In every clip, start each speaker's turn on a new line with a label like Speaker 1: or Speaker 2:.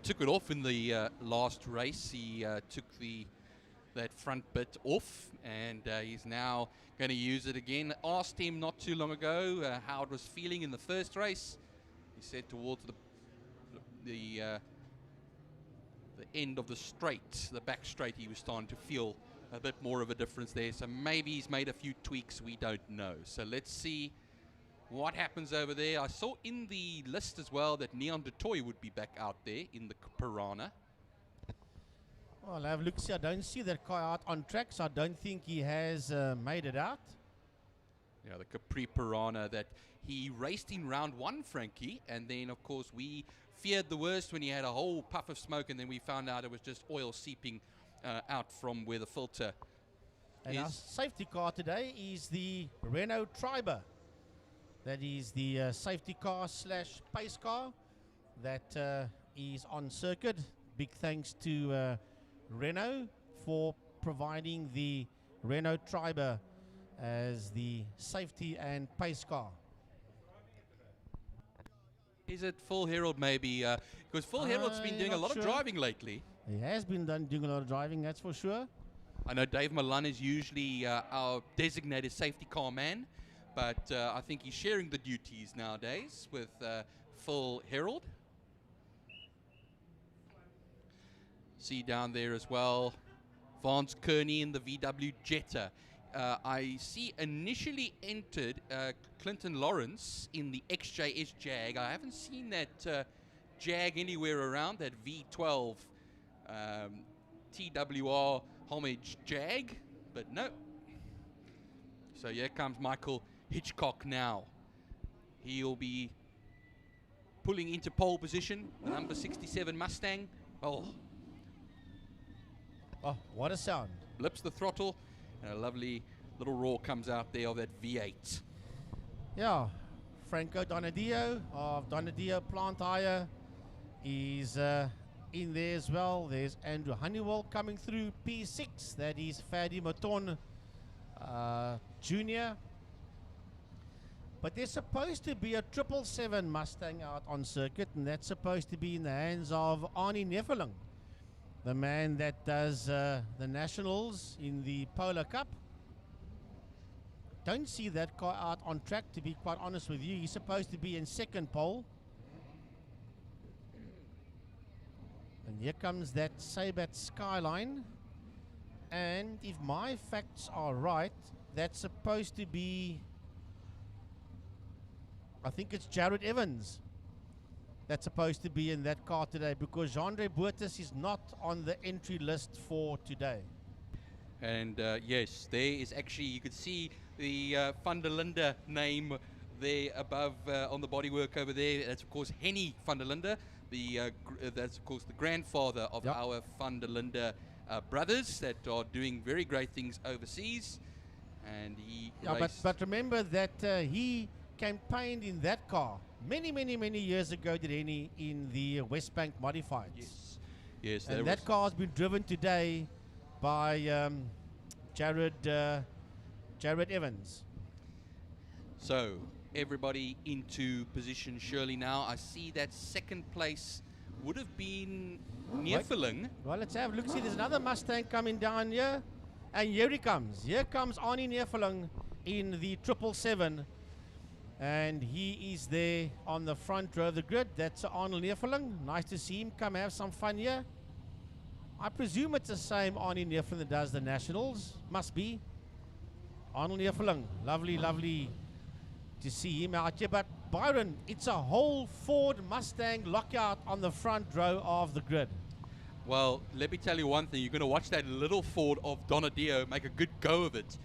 Speaker 1: took it off in the last race. He took that front bit off, and he's now going to use it again. Asked him not too long ago how it was feeling in the first race. He said towards the end of the straight, the back straight, he was starting to feel a bit more of a difference there. So maybe he's made a few tweaks, we don't know. So let's see what happens over there. I saw in the list as well that Neon de Toy would be back out there in the Piranha.
Speaker 2: Well, I'll have a look. See, I don't see that car out on track, so I don't think he has made it out.
Speaker 1: Yeah, the Capri Piranha that he raced in round one, Frankie, and then of course we feared the worst when he had a whole puff of smoke, and then we found out it was just oil seeping out from where the filter
Speaker 2: and
Speaker 1: is.
Speaker 2: Our safety car today is the Renault Triber. That is the safety car slash pace car that is on circuit. Big thanks to Renault for providing the Renault Triber as the safety and pace car.
Speaker 1: Is it Phil Herald maybe? Because Phil Herald's been doing a lot of driving lately.
Speaker 2: He has been doing a lot of driving, that's for sure.
Speaker 1: I know Dave Milan is usually our designated safety car man, but I think he's sharing the duties nowadays with Phil Herald. See down there as well, Vance Kearney in the VW Jetta. I see initially entered Clinton Lawrence in the XJS Jag. I haven't seen that Jag anywhere around, that V12 TWR homage Jag, but no. So here comes Michael Hitchcock now. He'll be pulling into pole position, the number 67 Mustang. Oh,
Speaker 2: what a sound.
Speaker 1: Blips the throttle, and a lovely little roar comes out there of that V8.
Speaker 2: Yeah, Franco Donadio of Donadio Plant Hire is in there as well. There's Andrew Honeywell coming through P6. That is Fadi Maton Jr. But there's supposed to be a 777 Mustang out on circuit, and that's supposed to be in the hands of Arnie Neveling, the man that does the Nationals in the Polar Cup. Don't see that car out on track, to be quite honest with you. He's supposed to be in second pole. And here comes that Sabat Skyline. And if my facts are right, that's supposed to be, I think it's Jared Evans that's supposed to be in that car today, because Jean-Andre Boertes is not on the entry list for today.
Speaker 1: And yes, there is actually, you could see the Van der Linde name there above on the bodywork over there. That's of course Henny van der Linde. That's of course the grandfather of our Van der Linde brothers that are doing very great things overseas. And he
Speaker 2: but remember that he campaigned in that car many years ago, did Henny, in the West Bank Modifieds.
Speaker 1: Yes.
Speaker 2: And that car has been driven today by Jared Evans.
Speaker 1: So everybody into position surely now. I see that second place would have been Neveling.
Speaker 2: Well, let's have a look. See, there's another Mustang coming down here, and here he comes. Here comes Arnie Neveling in the 777, and he is there on the front row of the grid. That's Arnold Neveling. Nice to see him come have some fun here. I presume it's the same Arnie Neveling that does the Nationals. Must be. Arnold Neveling. Lovely to see him out here. But Byron, it's a whole Ford Mustang lockout on the front row of the grid.
Speaker 1: Well, let me tell you one thing. You're going to watch that little Ford of Donadio make a good go of it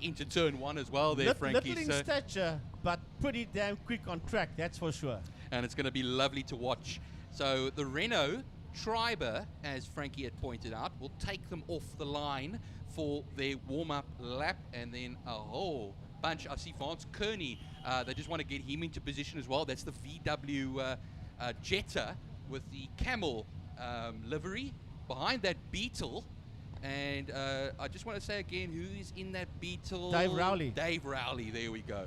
Speaker 1: into turn one as well there, Frankie.
Speaker 2: Little in stature, but pretty damn quick on track, that's for sure.
Speaker 1: And it's going to be lovely to watch. So the Renault Triber, as Frankie had pointed out, will take them off the line for their warm-up lap, and then a whole bunch. I see Vance Kearney. They just want to get him into position as well. That's the VW Jetta with the camel livery. Behind that Beetle. And I just want to say again, who is in that Beetle?
Speaker 2: Dave Rowley.
Speaker 1: Dave Rowley, there we go.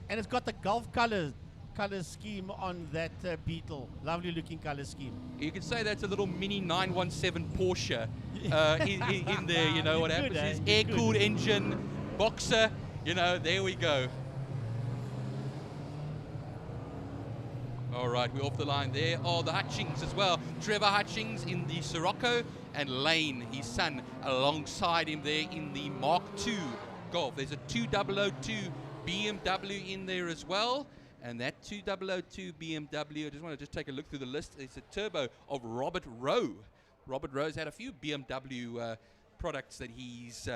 Speaker 2: And it's got the Gulf colors color scheme on that Beetle. Lovely looking color scheme.
Speaker 1: You could say that's a little mini 917 Porsche in there. You know
Speaker 2: You
Speaker 1: what
Speaker 2: could,
Speaker 1: happens is
Speaker 2: you could.
Speaker 1: air-cooled engine, boxer. You know, there we go. All right, we're off the line there. Oh, the Hutchings as well. Trevor Hutchings in the Sirocco, and Lane, his son, alongside him there in the Mark II Golf. There's a 2002 BMW in there as well. And that 2002 BMW, I just want to take a look through the list. It's a turbo of Robert Rowe. Robert Rowe's had a few BMW products that he's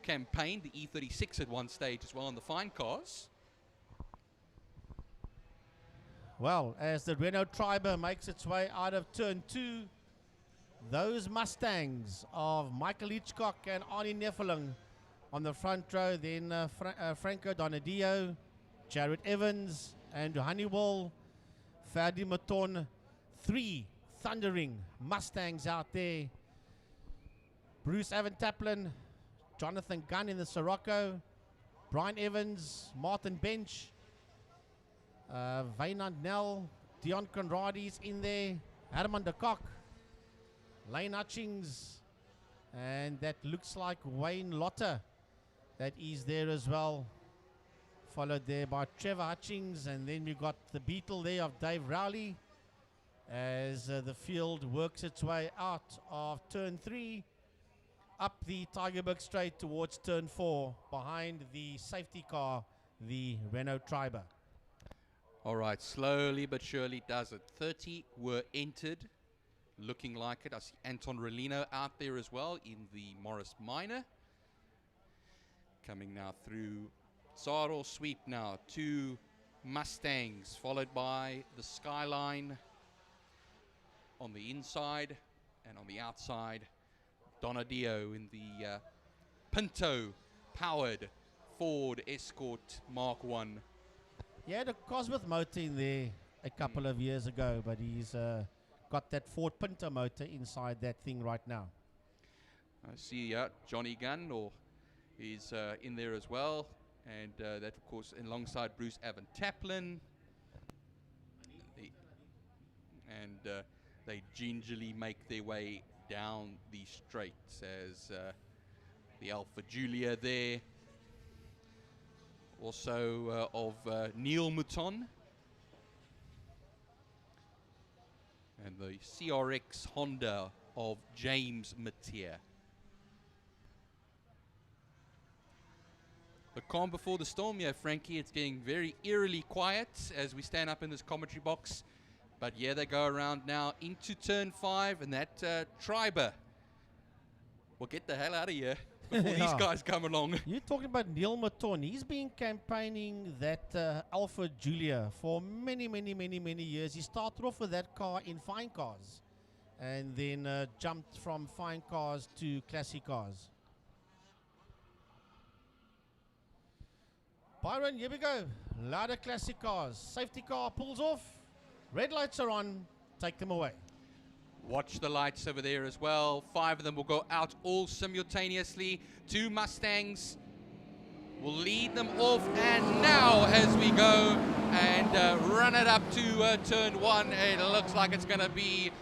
Speaker 1: campaigned. The E36 at one stage as well on the fine cars.
Speaker 2: Well, as the Renault Triber makes its way out of turn 2, those Mustangs of Michael Hitchcock and Arnie Nefelung on the front row, then Franco Donadio, Jared Evans, Andrew Honeywell, Ferdi Maton, 3 thundering Mustangs out there. Bruce Evan Taplin, Jonathan Gunn in the Sirocco, Brian Evans, Martin Bench, Wynand Nell, Dion Conradi's in there, Herman de Kock, Lane Hutchings, and that looks like Wayne Lotter that is there as well, followed there by Trevor Hutchings, and then we've got the Beetle there of Dave Rowley as the field works its way out of turn 3 up the Tygerberg Straight towards turn 4 behind the safety car, the Renault Triber.
Speaker 1: All right, slowly but surely does it. 30 were entered, looking like it. I see Anton Rolino out there as well in the Morris Minor. Coming now through Tsaro Sweep now. 2 Mustangs, followed by the Skyline on the inside, and on the outside, Donadio in the Pinto-powered Ford Escort Mark 1.
Speaker 2: He had a Cosworth motor in there a couple of years ago, but he's got that Ford Pinto motor inside that thing right now.
Speaker 1: I see Johnny Gunn is in there as well, and that of course alongside Bruce Evan Taplin. They gingerly make their way down the straights as the Alpha Julia there. Also of Neil Mouton. And the CRX Honda of James Matier. The calm before the storm here, Frankie. It's getting very eerily quiet as we stand up in this commentary box. But yeah, they go around now into turn 5, and that Triber will get the hell out of here before these guys come along.
Speaker 2: You're talking about Neil Maton. He's been campaigning that Alpha Julia for many years. He started off with that car in fine cars and then jumped from fine cars to classic cars. Byron, here we go. Laude classic cars. Safety car pulls off. Red lights are on. Take them away.
Speaker 1: Watch the lights over there as well. 5 of them will go out all simultaneously. 2 Mustangs will lead them off. And now as we go and run it up to turn 1, it looks like it's going to be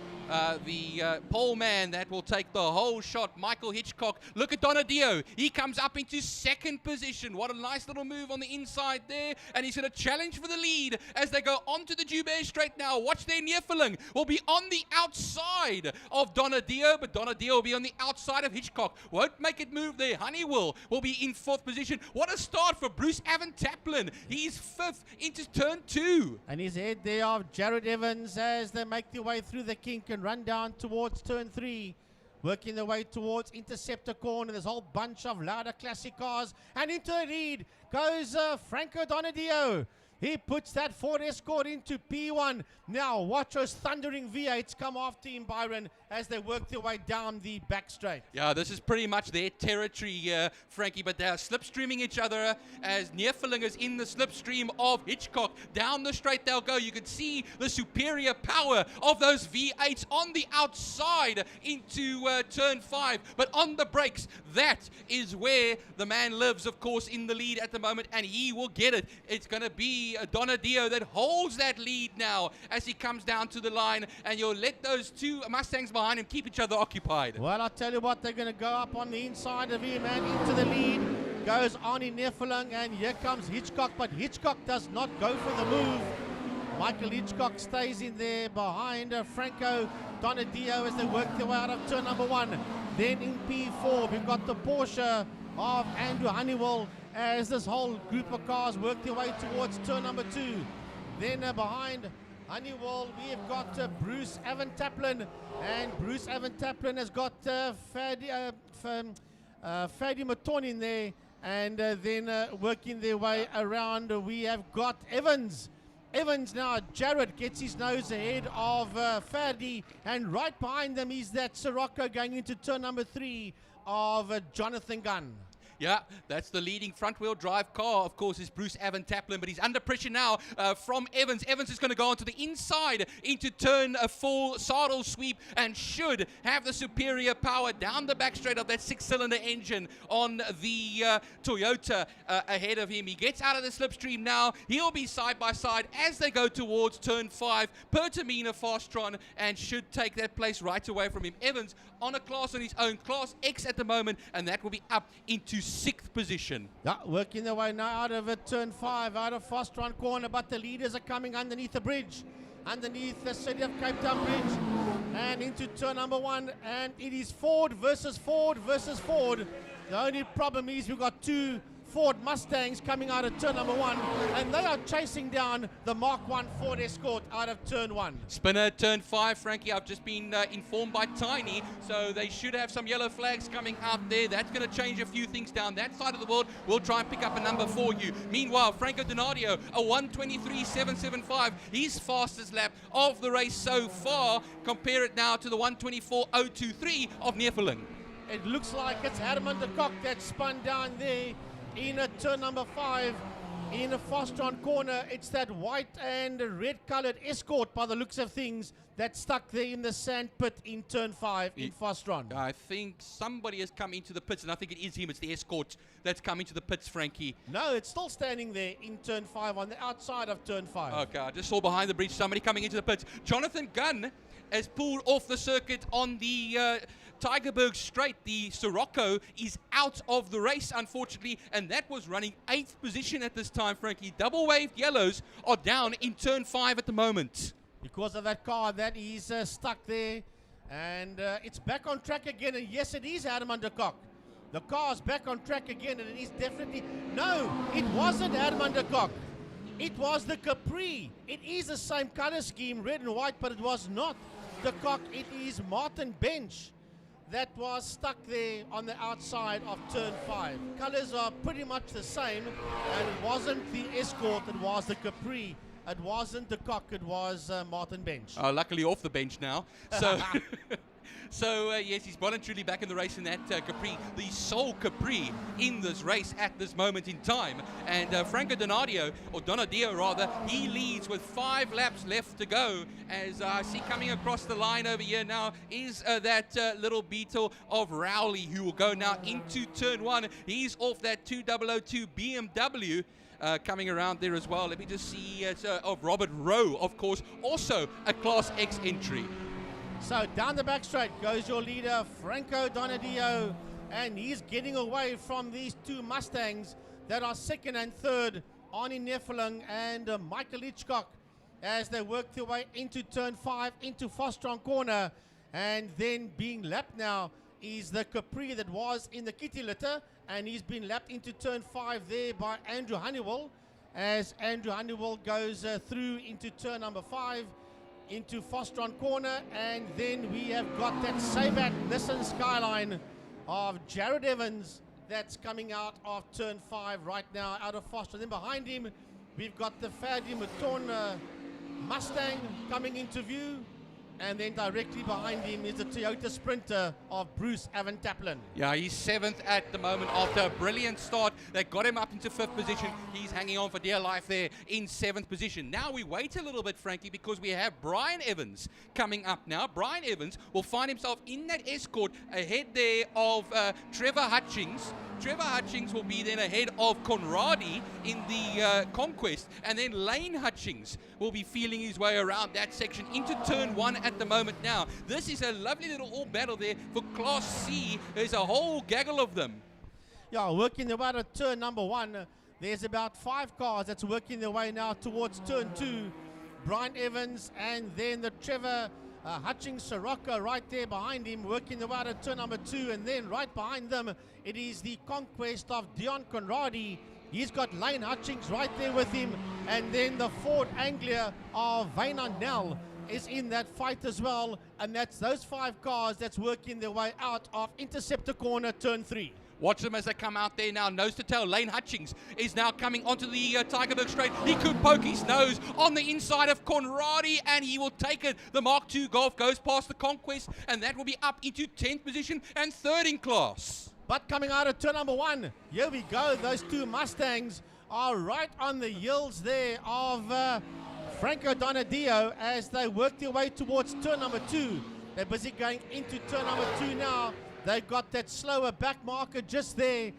Speaker 1: the pole man that will take the whole shot, Michael Hitchcock. Look at Donadio. He comes up into 2nd position. What a nice little move on the inside there. And he's going to challenge for the lead as they go onto the Joubert Straight now. Watch there, Neerfeling will be on the outside of Donadio, but Donadio will be on the outside of Hitchcock. Won't make it move there. Honeywell will be in 4th position. What a start for Bruce Evan Taplin. He's 5th into turn 2.
Speaker 2: And his head there of Jared Evans as they make their way through the kink and run down towards turn 3, working their way towards Interceptor Corner. There's a whole bunch of Laude classic cars, and into the lead goes Franco Donadio. He puts that Ford Escort into P1. Now watch those thundering V8s come after him, Byron, as they work their way down the back straight.
Speaker 1: Yeah, this is pretty much their territory here, Frankie, but they're slipstreaming each other as Neerfeling is in the slipstream of Hitchcock. Down the straight they'll go. You can see the superior power of those V8s on the outside into turn 5, but on the brakes, that is where the man lives, of course, in the lead at the moment, and he will get it. It's going to be be Donadio that holds that lead now as he comes down to the line, and you'll let those two Mustangs behind him keep each other occupied.
Speaker 2: Well, I'll tell you what, they're going to go up on the inside of him and into the lead goes Arnie Nefelung, and here comes Hitchcock, but Hitchcock does not go for the move. Michael Hitchcock stays in there behind Franco Donadio as they work their way out of turn number 1. Then in P4, we've got the Porsche of Andrew Honeywell as this whole group of cars work their way towards turn number 2. Then behind Honeywell, we have got Bruce Evan Taplin, and Bruce Evan Taplin has got Fadi Maton in there, and then working their way around, we have got Evans. Evans now, Jared gets his nose ahead of Fadi, and right behind them is that Sirocco going into turn number 3 of Jonathan Gunn.
Speaker 1: Yeah, that's the leading front-wheel drive car, of course, is Bruce Evan Taplin, but he's under pressure now from Evans. Evans is going to go onto the inside into turn 4 saddle sweep and should have the superior power down the back straight of that 6-cylinder engine on the Toyota ahead of him. He gets out of the slipstream now. He'll be side by side as they go towards turn 5. Pertamina Fastron, and should take that place right away from him. Evans on a class on his own, Class X at the moment, and that will be up into 6th position.
Speaker 2: Yeah, working their way now out of turn 5, out of Fastron corner, but the leaders are coming underneath the bridge, underneath the City of Cape Town bridge, and into turn number 1, and it is Ford versus Ford versus Ford. The only problem is we've got 2 Ford Mustangs coming out of turn number 1, and they are chasing down the Mark 1 Ford Escort out of turn 1.
Speaker 1: Spinner turn 5, Frankie. I've just been informed by Tiny, so they should have some yellow flags coming out there. That's going to change a few things down that side of the world. We'll try and pick up a number for you. Meanwhile, Franco Donadio, a 1:23.775, his fastest lap of the race so far. Compare it now to the 1:24.023 of Nefelung.
Speaker 2: It looks like it's Herman de Kock that spun down there in turn number 5 in a Fastron corner. It's that white and red colored Escort by the looks of things that's stuck there in the sand pit in turn 5 in Fastron.
Speaker 1: I think somebody has come into the pits, and I think it is him. It's the Escort that's come into the pits, Frankie.
Speaker 2: No, it's still standing there in turn 5 on the outside of turn 5.
Speaker 1: Okay, I just saw behind the bridge somebody coming into the pits. Jonathan Gunn has pulled off the circuit on the Tigerberg straight. The Sirocco is out of the race, unfortunately, and that was running 8th position at this time, Frankie. Double waved yellows are down in turn 5 at the moment.
Speaker 2: Because of that car that is stuck there, and it's back on track again, and yes, it is Herman de Kock. The car's back on track again, and it is definitely... No, it wasn't Herman de Kock. It was the Capri. It is the same color scheme, red and white, but it was not de Kock. It is Martin Bench that was stuck there on the outside of turn 5. Colors are pretty much the same, and it wasn't the Escort, it was the Capri. It wasn't de Kock, it was Martin Bench.
Speaker 1: Luckily off the bench now. So, yes, he's voluntarily back in the race in that Capri, the sole Capri in this race at this moment in time. And Franco Donadio, or Donadio rather, he leads with 5 laps left to go. As I see coming across the line over here now is that little beetle of Rowley, who will go now into turn 1. He's off that 2002 BMW. Coming around there as well. Let me just see of Robert Rowe, of course, also a Class X entry.
Speaker 2: So down the back straight goes your leader, Franco Donadio, and he's getting away from these 2 Mustangs that are 2nd and 3rd, Arnie Nefelung and Michael Hitchcock, as they work their way into turn 5, into Fastron corner, and then being lapped now is the Capri that was in the kitty litter, and he's been lapped into turn 5 there by Andrew Honeywell, as Andrew Honeywell goes through into turn number 5 into Fastron corner, and then we have got that Sabat Nissan Skyline of Jared Evans that's coming out of turn 5 right now out of Fastron. Then behind him we've got the Fadi Maton Mustang coming into view, and then directly behind him is the Toyota Sprinter of Bruce Evan Taplin.
Speaker 1: Yeah, he's 7th at the moment after a brilliant start that got him up into 5th position. He's hanging on for dear life there in 7th position. Now we wait a little bit, Frankie, because we have Brian Evans coming up now. Brian Evans will find himself in that Escort ahead there of Trevor Hutchings. Trevor Hutchings will be then ahead of Conradi in the Conquest, and then Lane Hutchings will be feeling his way around that section into turn 1 at the moment now. This is a lovely little all battle there for Class C. There's a whole gaggle of them.
Speaker 2: Yeah, working their way to turn number 1. There's about 5 cars that's working their way now towards turn 2. Brian Evans and then the Trevor Hutchings Sirocco right there behind him, working the way to turn number 2, and then right behind them it is the Conquest of Dion Conradi. He's got Lane Hutchings right there with him, and then the Ford Anglia of Vainan Nell is in that fight as well, and that's those 5 cars that's working their way out of Interceptor Corner turn 3.
Speaker 1: Watch them as they come out there now, nose to tail. Lane Hutchings is now coming onto the Tigerberg straight. He could poke his nose on the inside of Conradi, and he will take it. The Mark II Golf goes past the Conquest, and that will be up into 10th position and 3rd in class.
Speaker 2: But coming out of turn number 1, here we go. Those 2 Mustangs are right on the heels there of Franco Donadio as they work their way towards turn number 2. They're busy going into turn number 2 now. They've got that slower back marker just there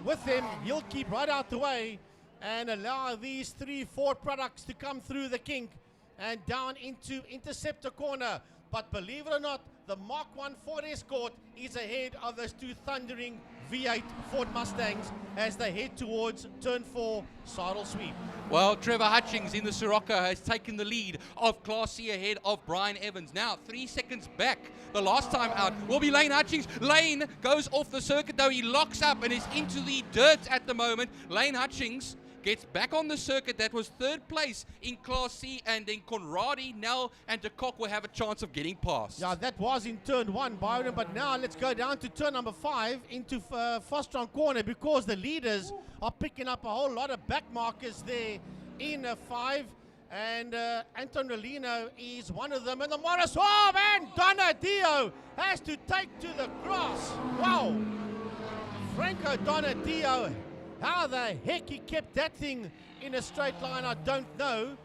Speaker 2: with him. He'll keep right out the way and allow these 3 Ford products to come through the kink and down into Interceptor Corner. But believe it or not, the Mark I Ford Escort is ahead of those 2 thundering V8 Ford Mustangs as they head towards turn 4 saddle sweep.
Speaker 1: Well, Trevor Hutchings in the Sirocco has taken the lead of Class C ahead of Brian Evans. Now 3 seconds back. The last time out will be Lane Hutchings. Lane goes off the circuit though. He locks up and is into the dirt at the moment. Lane Hutchings gets back on the circuit. That was 3rd place in Class C, and then Conradi, Nell and de Kock will have a chance of getting past.
Speaker 2: Yeah, that was in turn 1, Byron, but now let's go down to turn number 5 into Fostron Corner, because the leaders are picking up a whole lot of back markers there in 5, and Anton Rolino is one of them, and the Morris, oh man, Donadio has to take to the grass. Wow, Franco Donadio, how the heck he kept that thing in a straight line, I don't know.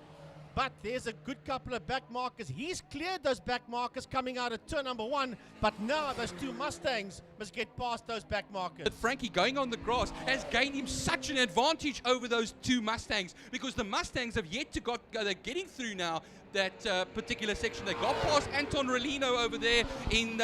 Speaker 2: But there's a good couple of back markers. He's cleared those back markers coming out of turn number 1. But now those 2 Mustangs must get past those back markers.
Speaker 1: But Frankie going on the grass has gained him such an advantage over those 2 Mustangs, because the Mustangs have yet to they're getting through now that particular section. They got past Anton Rolino over there in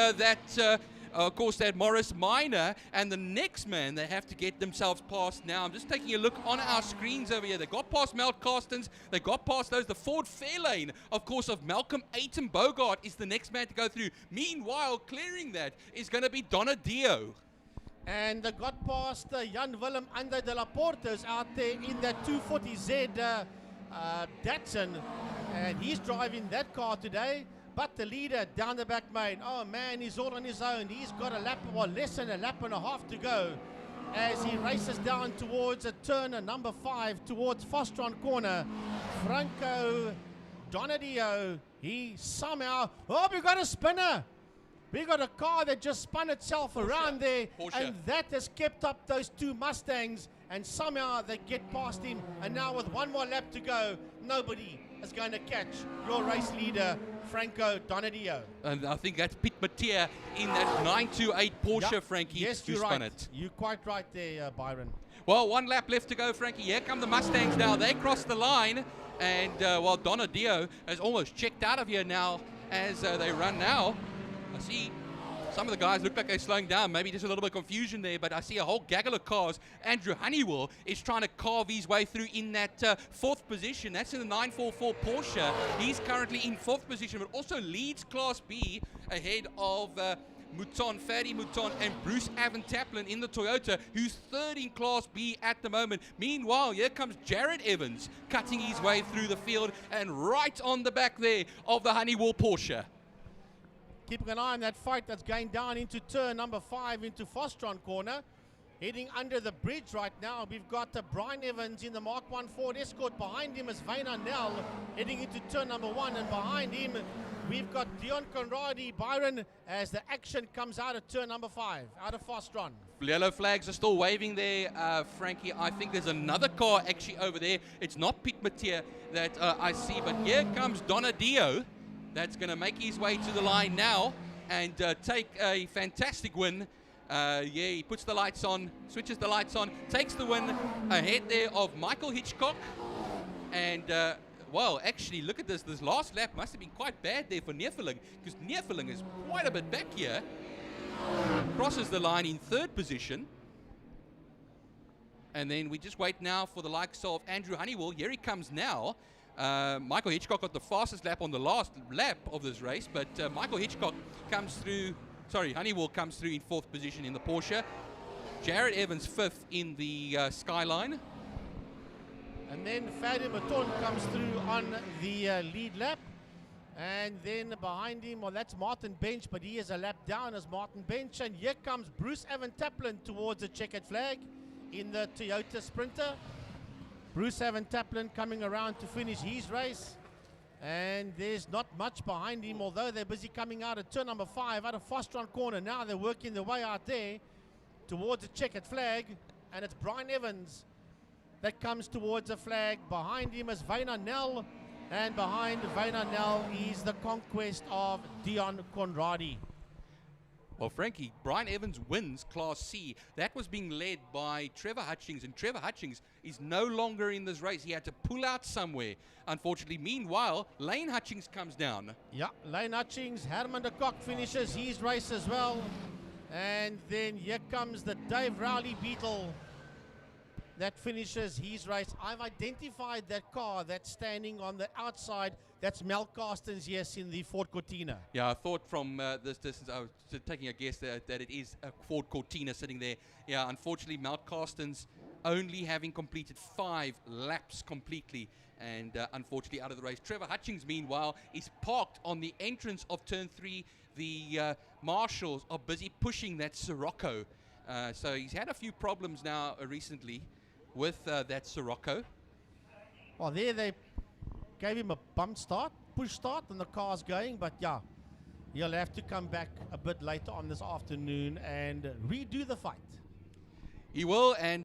Speaker 1: of course, that Morris Minor, and the next man they have to get themselves past now. I'm just taking a look on our screens over here. They got past Mel Carstens. They got past those. The Ford Fairlane, of course, of Malcolm Aiton Bogart is the next man to go through. Meanwhile, clearing that is going to be Donadio.
Speaker 2: And they got past Jan Willem Ande de la Portas out there in that 240Z Datsun. And he's driving that car today. But the leader down the back main, oh man, he's all on his own. He's got a lap, well, less than a lap and a half to go as he races down towards a turn number 5 towards Fostron Corner. Franco Donadio, he somehow, oh, we got a spinner. We got a car that just spun itself around there, and that has kept up those 2 Mustangs, and somehow they get past him. And now with 1 more lap to go, nobody is going to catch your race leader, Franco Donadio.
Speaker 1: And I think that's Pete Mattia in that 928 Porsche, yep. Frankie,
Speaker 2: yes,
Speaker 1: who spun it.
Speaker 2: You're quite right there, Byron.
Speaker 1: Well, 1 lap left to go, Frankie. Here come the Mustangs now. They cross the line, and while Donadio has almost checked out of here now as they run now. I see some of the guys look like they're slowing down. Maybe just a little bit of confusion there, but I see a whole gaggle of cars. Andrew Honeywell is trying to carve his way through in that 4th position. That's in the 944 Porsche. He's currently in 4th position, but also leads Class B ahead of Mouton, Fadi Mouton, and Bruce Avon Taplin in the Toyota, who's 3rd in Class B at the moment. Meanwhile, here comes Jared Evans cutting his way through the field and right on the back there of the Honeywell Porsche.
Speaker 2: Keeping an eye on that fight that's going down into turn number 5 into Fostron Corner. Heading under the bridge right now, we've got Brian Evans in the Mark I Ford Escort. Behind him is Vainan Nell heading into turn number 1, and behind him we've got Dion Conradi, Byron, as the action comes out of turn number 5, out of Fostron.
Speaker 1: Yellow flags are still waving there, Frankie. I think there's another car actually over there. It's not Pete Mattia that I see, but here comes Donadio. That's going to make his way to the line now and take a fantastic win Yeah, he puts the lights on, switches the lights on, takes the win ahead there of Michael Hitchcock. And, well, actually, look at this. This last lap must have been quite bad there for Neerfeling, because Neerfeling is quite a bit back here. Crosses the line in third position. And then we just wait now for the likes of Andrew Honeywell. Here he comes now. Michael Hitchcock got the fastest lap on the last lap of this race, but Michael Hitchcock comes through, Honeywell comes through in fourth position in the Porsche. Jared Evans fifth in the Skyline.
Speaker 2: And then Fadia Maton comes through on the lead lap. And then behind him, well, that's Martin Bench, but he is a lap down as Martin Bench. And here comes Bruce Evan Taplin towards the checkered flag in the Toyota Sprinter. Bruce Evan Taplin coming around to finish his race. And there's not much behind him, although they're busy coming out of turn number 5 out of Fostron corner. Now they're working their way out there towards the checkered flag. And it's Brian Evans that comes towards the flag. Behind him is Wynand Nel. And behind Wynand Nel is the conquest of Dion Conradi.
Speaker 1: Well, Frankie, Brian Evans wins Class C. That was being led by Trevor Hutchings, and Trevor Hutchings is no longer in this race. He had to pull out somewhere, unfortunately. Meanwhile, Lane Hutchings comes down.
Speaker 2: Yeah, Lane Hutchings, Herman de Kock finishes his race as well. And then here comes the Dave Rowley Beetle that finishes his race. I've identified that car that's standing on the outside. That's Mel Carsten's, yes, in the Ford Cortina.
Speaker 1: Yeah, I thought from this distance, I was just taking a guess that it is a Ford Cortina sitting there. Yeah, unfortunately, Mel Carsten's only having completed 5 laps completely, and unfortunately out of the race. Trevor Hutchings, meanwhile, is parked on the entrance of turn 3. The marshals are busy pushing that Sirocco. So he's had a few problems now recently with that Sirocco.
Speaker 2: Well, there they gave him a bump start, push start, and the car's going. But yeah, he'll have to come back a bit later on this afternoon and redo the fight.
Speaker 1: He will, and